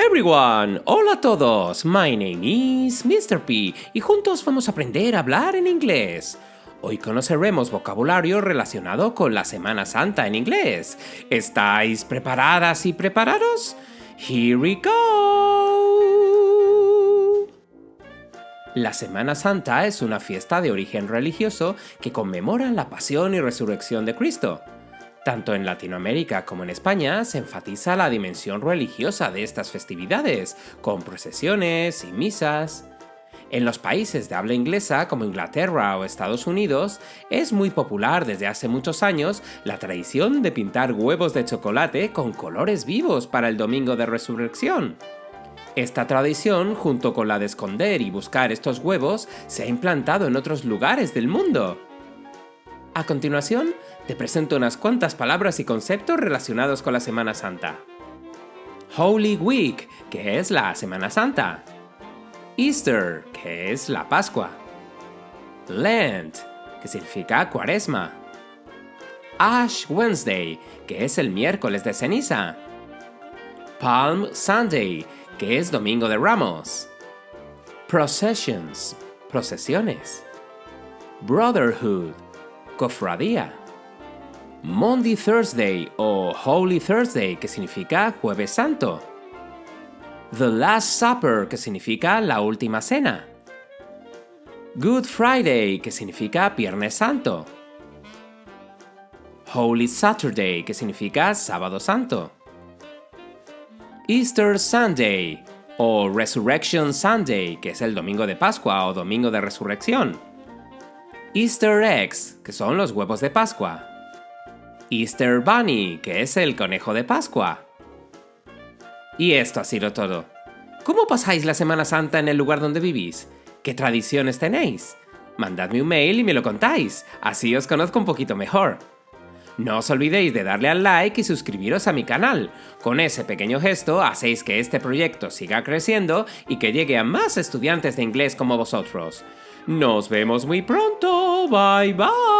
everyone! Hola a todos, my name is Mr. P y juntos vamos a aprender a hablar en inglés. Hoy conoceremos vocabulario relacionado con la Semana Santa en inglés. ¿Estáis preparadas y preparados? Here we go! La Semana Santa es una fiesta de origen religioso que conmemora la pasión y resurrección de Cristo. Tanto en Latinoamérica como en España se enfatiza la dimensión religiosa de estas festividades, con procesiones y misas. En los países de habla inglesa como Inglaterra o Estados Unidos, es muy popular desde hace muchos años la tradición de pintar huevos de chocolate con colores vivos para el Domingo de Resurrección. Esta tradición, junto con la de esconder y buscar estos huevos, se ha implantado en otros lugares del mundo. A continuación, te presento unas cuantas palabras y conceptos relacionados con la Semana Santa. Holy Week, que es la Semana Santa. Easter, que es la Pascua. Lent, que significa Cuaresma. Ash Wednesday, que es el miércoles de ceniza. Palm Sunday, que es Domingo de Ramos. Processions, procesiones. Brotherhood, cofradía. Maundy Thursday o Holy Thursday, que significa Jueves Santo. The Last Supper, que significa la última cena. Good Friday, que significa Viernes Santo. Holy Saturday, que significa Sábado Santo. Easter Sunday o Resurrection Sunday, que es el domingo de Pascua o domingo de resurrección. Easter eggs, que son los huevos de Pascua. Easter Bunny, que es el conejo de Pascua. Y esto ha sido todo. ¿Cómo pasáis la Semana Santa en el lugar donde vivís? ¿Qué tradiciones tenéis? Mandadme un mail y me lo contáis, así os conozco un poquito mejor. No os olvidéis de darle al like y suscribiros a mi canal. Con ese pequeño gesto hacéis que este proyecto siga creciendo y que llegue a más estudiantes de inglés como vosotros. Nos vemos muy pronto. Bye bye.